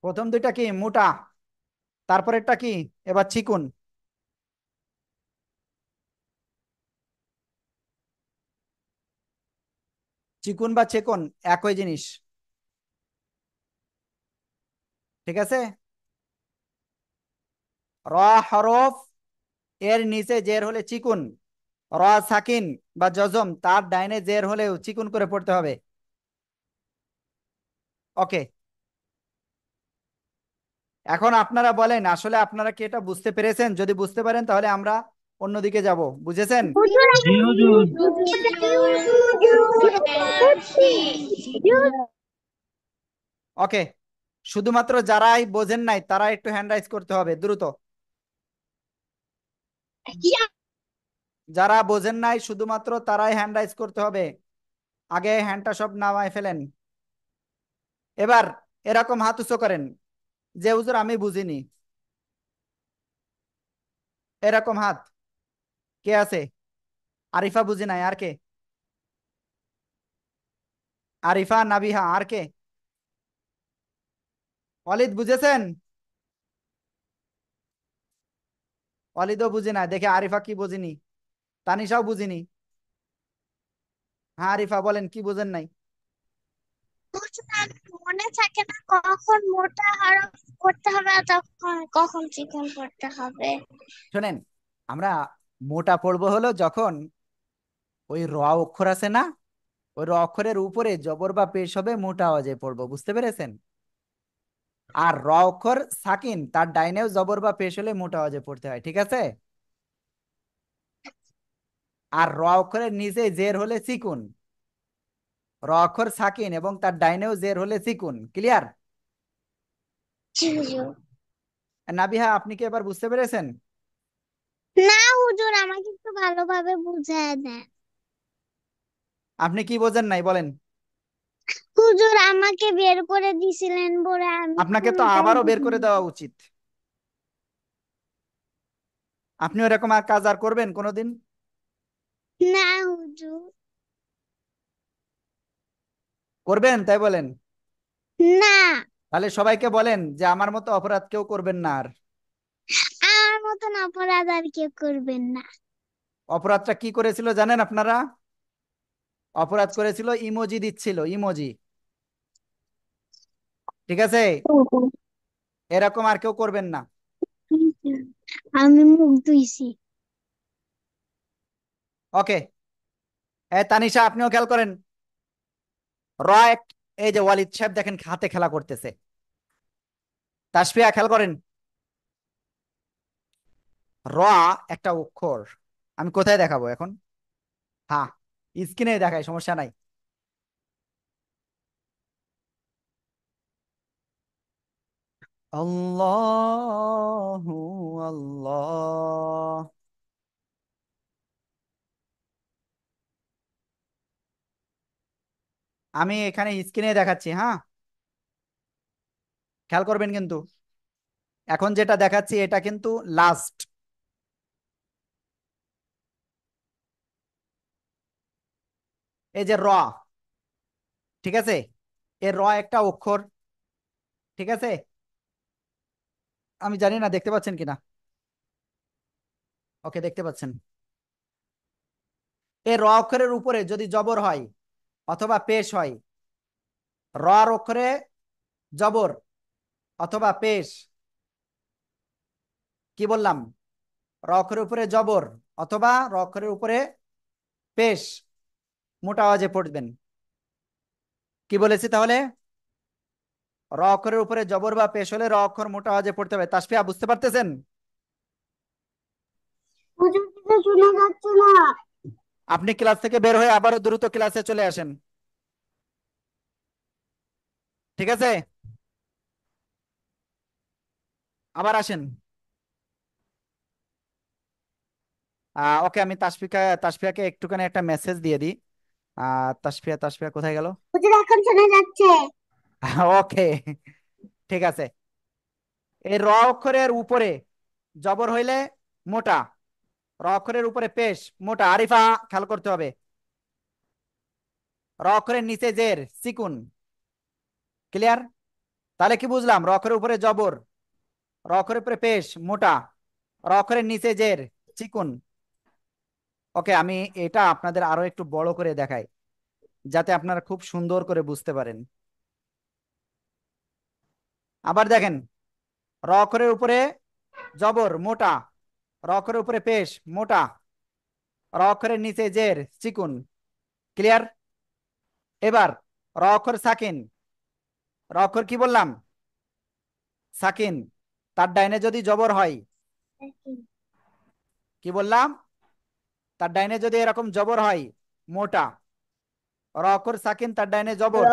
প্রথম দুইটা কি মোটা, তারপরেরটা কি এবার চিকুন। চিকুন বা চেকন একই জিনিস, ঠিক আছে। র হরফ এর নিচে জের হলে চিকুন, র সাকিন বা জজম তার ডাইনে জের হলেও চিকুন করে পড়তে হবে। ওকে, এখন আপনারা বলেন আসলে আপনারা কি এটা বুঝতে পেরেছেন? যদি বুঝতে পারেন তাহলে আমরা অন্যদিকে যাব। বুঝেছেন? জি হুজুর। ওকে, শুধুমাত্র যারাই বোঝেন নাই তারা একটু হ্যান্ড রাইজ করতে হবে দ্রুত। যারা বোঝেন নাই শুধুমাত্র তারাই হ্যান্ড রাইজ করতে হবে। আগে হ্যান্ডটা সব নামায় ফেলেন। এবার এরকম হাত উঁচু করেন যে হুজুর আমি বুঝিনি। এরকম হাত। কে আছে? আরিফা বুঝি নাই, আর কে? আরিফা, নাবিহা, আর কে? অলিদ বুঝেছেন? অলিদও বুঝি না, দেখে আরিফা কি বুঝিনি, তানিশাও বুঝিনি। হ্যাঁ আরিফা বলেন কি বুঝেন নাই? মনে থাকে না কখন মোটা হরফ করতে হবে আর তখন কখন চিকন করতে হবে। শোনেন, আমরা মোটা পড়বো হলো যখন ওই র অক্ষর আছে না, ওই র অক্ষরের উপরে জবর বা পেশ হবে, মোটা আওয়াজে পড়বো। বুঝতে পেরেছেন? আর র অক্ষর সাকিন তার ডাইনেও জবর বা পেশ হলে মোটা আওয়াজে পড়তে হয়, ঠিক আছে। আর র অক্ষরের নিচে জের হলে চিকুন, র অক্ষর সাকিন এবং তার ডাইনেও জের হলে চিকুন। ক্লিয়ার? জি হুজুর। নাবিহা আপনি কি এবার বুঝতে পেরেছেন? না হুজুর, আমাকে একটু ভালোভাবে বুঝায় দেন। আপনি কি বোঝেন নাই বলেন? হুজুর আমাকে বের করে দিছিলেন বলে আমি আপনাকে তো কোনোটাই আবারও বের করে বুঝিনি। দেওয়া উচিত। আপনি ওরকম আর কাজ আর করবেন কোনোদিন? না হুজুর। করবেন তাই বলেন? না, তাহলে সবাইকে বলেন যে আমার মতো অপরাধ কেউ করবেন না আর। আমার মতন অপরাধ আর কেউ করবেন না। অপরাধটা কি করেছিল জানেন আপনারা? অপরাধ করেছিল ইমোজি দিচ্ছিল, ইমোজি। ঠিক আছে, এরকম আর কেউ করবেন না। আমি মুখ ধুইছি। ওকে, তানিশা আপনিও খেয়াল করেন। র এই যে ওয়ালিদ সাহেব দেখেন হাতে খেলা করতেছে। তাসফিয়া খেয়াল করেন। র একটা অক্ষর, আমি কোথায় দেখাবো এখন? হ্যাঁ, স্ক্রিনে দেখাই, সমস্যা নাই। আল্লাহু আল্লাহ। আমি এখানে স্ক্রিনে দেখাচ্ছি, হ্যাঁ খেয়াল করবেন কিন্তু। এখন যেটা দেখাচ্ছি এটা কিন্তু লাস্ট। এই যে র, ঠিক আছে, এর র একটা অক্ষর, ঠিক আছে। আমি জানি না দেখতে পাচ্ছেন কিনা। ওকে, দেখতে পাচ্ছেন। এই র অক্ষরের উপরে যদি জবর হয় অথবা পেশ হয়, র অক্ষরে জবর অথবা পেশ, কি বললাম? র অক্ষরের উপরে জবর অথবা র অক্ষরের উপরে পেশ, মোটা আওয়াজে পড়বেন। কি বলেছি তাহলে? র অক্ষরের উপরে জবর বা পেশ হলে র অক্ষর মোটা আওয়াজে পড়তে হবে। তাসফিয়া বুঝতে পারতেছেন? আপনি ক্লাস থেকে বের হয়ে আবারও দ্রুত ক্লাসে চলে আসেন, ঠিক আছে? আবার আসেন। ওকে, আমি তাসফিয়াকে একটুখানি একটা মেসেজ দিয়ে দিই। তাসফিয়া তাসফিয়া কোথায় গেল? হুজুর এখন শোনা যাচ্ছে? ওকে, ঠিক আছে। এই র অক্ষরের উপরে জবর হইলে মোটা, র অক্ষরের উপরে পেশ মোটা। আরিফা, খেয়াল করতে হবে। র অক্ষরের নিচে জের চিকুন। ক্লিয়ার? তাহলে কি বুঝলাম? র অক্ষরের উপরে জবর, র অক্ষরের উপরে পেশ মোটা, র অক্ষরের নিচে জের চিকুন। ওকে, আমি এটা আপনাদের আরো একটু বড় করে দেখাই যাতে আপনারা খুব সুন্দর করে বুঝতে পারেন। আবার দেখেন, র অক্ষরের উপরে জবর মোটা, র অক্ষরের উপরে পেশ মোটা, র অক্ষরের নিচে জের চিকুন। ক্লিয়ার? এবার র অক্ষর সাকিন, র অক্ষর কি বললাম? সাকিন। তার ডাইনে যদি জবর হয়, কি বললাম? তার ডাইনে যদি এরকম জবর হয় মোটা, র অক্ষর সাকিন, তার ডাইনে জবর।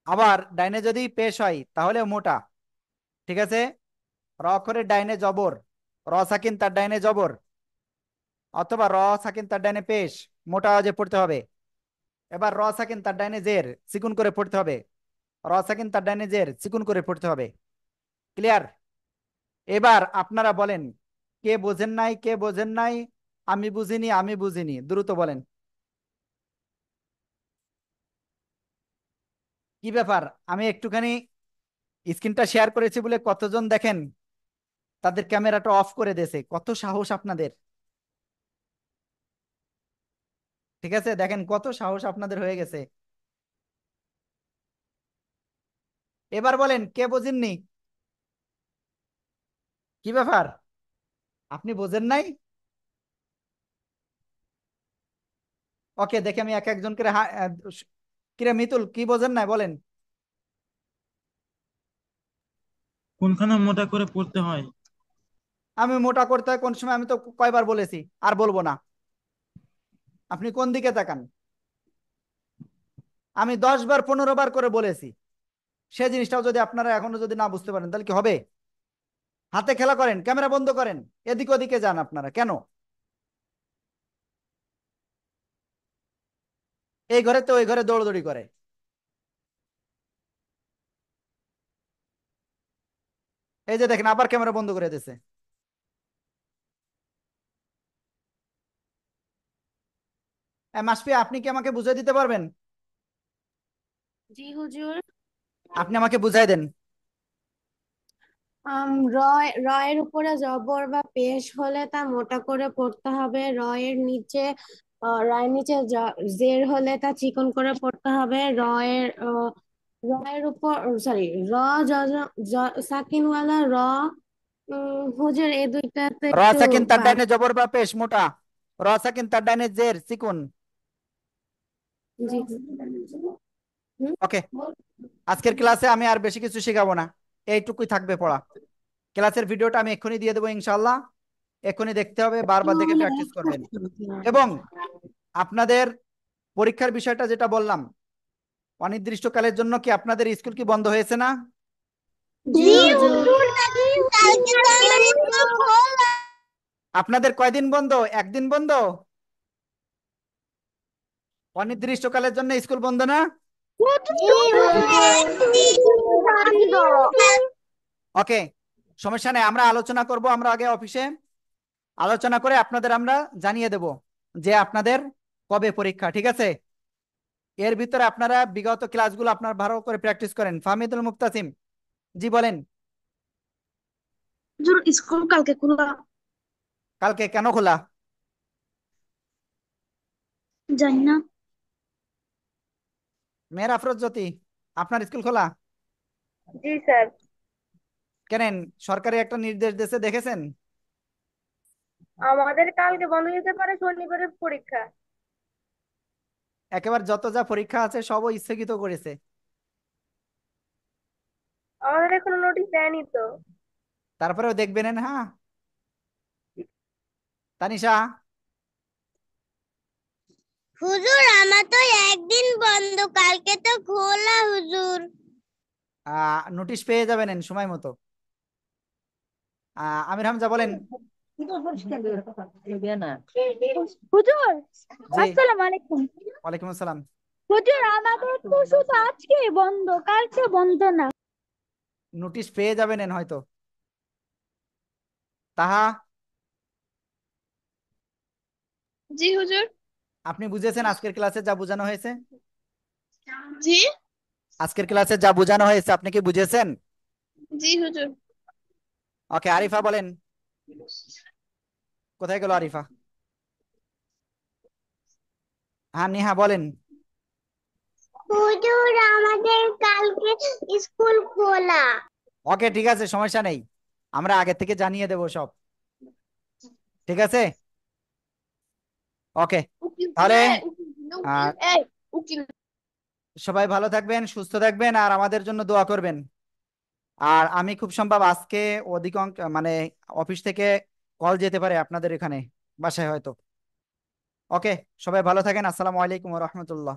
আবার ডাইনে যদি পেশ হয় তাহলে মোটা, ঠিক আছে? র অক্ষরের ডাইনে জবর, র সাকিন তার ডাইনে জবর, অথবা র সাকিন তার ডাইনে পেশ মোটা আওয়াজে পড়তে হবে। এবার র সাকিন তার ডাইনে জের চিকুন করে পড়তে হবে, র সাকিন তার ডাইনে জের চিকুন করে পড়তে হবে। ক্লিয়ার? এবার আপনারা বলেন, কে বোঝেন নাই, কে বোঝেন নাই? আমি বুঝিনি, আমি বুঝিনি, দ্রুত বলেন। কি ব্যাপার? আমি একটুখানি স্ক্রিনটা শেয়ার করেছি বলে কতজন দেখেন তাদের ক্যামেরাটা অফ করে দিয়েছে? কত সাহস আপনাদের! ঠিক আছে, দেখেন কত সাহস আপনাদের হয়ে গেছে। এবার বলেন, কে বোঝেননি? কি ব্যাপার? আপনি বোঝেন নাই? ওকে, দেখে আমি এক একজন করে কিরে মিতুল, কি বোঝেন নাই বলেন? কোনখানে মোটা করে পড়তে হয়? আমি মোটা করতে হয় কোন সময়? আমি তো কয়বার বলেছি, আর বলবো না। আপনি কোন দিকে তাকান? আমি 10 বার 15 বার করে বলেছি। সে জিনিসটাও যদি আপনারা এখনো যদি না বুঝতে পারেন তাহলে কি হবে? হাতে খেলা করেন, ক্যামেরা বন্ধ করেন, এদিক ওদিকে যান আপনারা কেন? এই ঘরে তো ওই ঘরে দৌড়দৌড়ি করে। এই যে দেখেন, আবার ক্যামেরা বন্ধ করে দিয়েছে। মাসফি, আপনি কি আমাকে বুঝিয়ে দিতে পারবেন? জি হুজুর। আপনি আমাকে বুঝাই দেন। রয়ের উপরে জবর বা পেশ হলে তা মোটা করে পড়তে হবে। রয়ের নিচে জের হলে তা চিকন করে পড়তে হবে। রয়ের উপর, সরি, র সাকিনওয়ালা র। হুজুর এই দুইটাতে র একটু সাকিন তার পার। ডাইনে জবর বা পেশ মোটা, র সাকিন তার ডাইনে জের চিকুন। জি। হুম। ওকে, আজকের ক্লাসে আমি আর বেশি কিছু শেখাবো না, এইটুকুই থাকবে পড়া। ক্লাসের ভিডিওটা আমি এক্ষুনি দিয়ে দেবো ইনশাল্লাহ। এক্ষুনি দেখতে হবে, বারবার দেখে প্র্যাকটিস করবেন। এবং আপনাদের পরীক্ষার বিষয়টা যেটা বললাম, অনির্দিষ্টকালের জন্য কি আপনাদের স্কুল কি বন্ধ হয়েছে না? জি জি হুজুর। হুজুর, কালকে তো খোলা। আপনাদের কয়দিন বন্ধ? একদিন বন্ধ? অনির্দিষ্টকালের জন্য স্কুল বন্ধ না? জি হুজুর। ওকে, সমস্যা নেই, আমরা আলোচনা করব। আমরা আগে অফিসে আলোচনা করে আপনাদের আমরা জানিয়ে দেব যে আপনাদের কবে পরীক্ষা, ঠিক আছে? এর ভিতরে আপনারা বিগত ক্লাসগুলো আপনারা ভালো করে প্র্যাকটিস করেন। ফাহমিদুল মুক্তাসিম, জি বলেন। হুজুর স্কুল কালকে খোলা। কালকে কেন খোলা? জানি না। মেয়ের আফরোজ জ্যোতি, আপনার স্কুল খোলা? জি স্যার। কেন, সরকারি একটা নির্দেশ দিয়েছে, দেখেছেন? আমাদের কালকে বন্ধ যেতে পারে, শনিবারের পরীক্ষা। একেবারে যত যা পরীক্ষা আছে সবও স্থগিত করেছে। আমাদের এখনো নোটিশ দেয়নি তো। তারপরেও দেখবেন, হ্যাঁ। তানিশা, হুজুর আমার তো একদিন বন্ধ, কালকে তো খোলা হুজুর। নোটিশ পেয়ে যাবেন সময় মতো। আমির হামজা বলেন। হুজুর, জি, আসসালামু আলাইকুম। ওয়ালাইকুম আসসালাম। হুজুর আমাদের তো শুধু আজকে বন্ধ, কালকে বন্ধ না। নোটিশ পেয়ে যাবেন হয়তো। তাহা, জি হুজুর। আপনি বুঝেছেন আজকের ক্লাসে যা বোঝানো হয়েছে? জি আজকের ক্লাসে যা বোঝানো হয়েছে আপনি কি বুঝেছেন? জি হুজুর। ওকে, আরিফা বলেন। কোথায় গেল আরিফা? হ্যাঁ, নিহা বলেন। হুজুর আমাদের কালকে স্কুল খোলা। ওকে, ঠিক আছে, সমস্যা নেই, আমরা আগে থেকে জানিয়ে দেব সব। ঠিক আছে, ওকে। উকিল তাহলে উকিল এই উকিল। সবাই ভালো থাকবেন, সুস্থ থাকবেন, আর আমাদের জন্য দোয়া করবেন। আর আমি খুব সম্ভব আজকে অধিকাংশ মানে অফিস থেকে কল যেতে পারে আপনাদের এখানে বাসায় হয়তো। ওকে, সবাই ভালো থাকেন। আসসালামু আলাইকুম ওয়া রাহমাতুল্লাহ।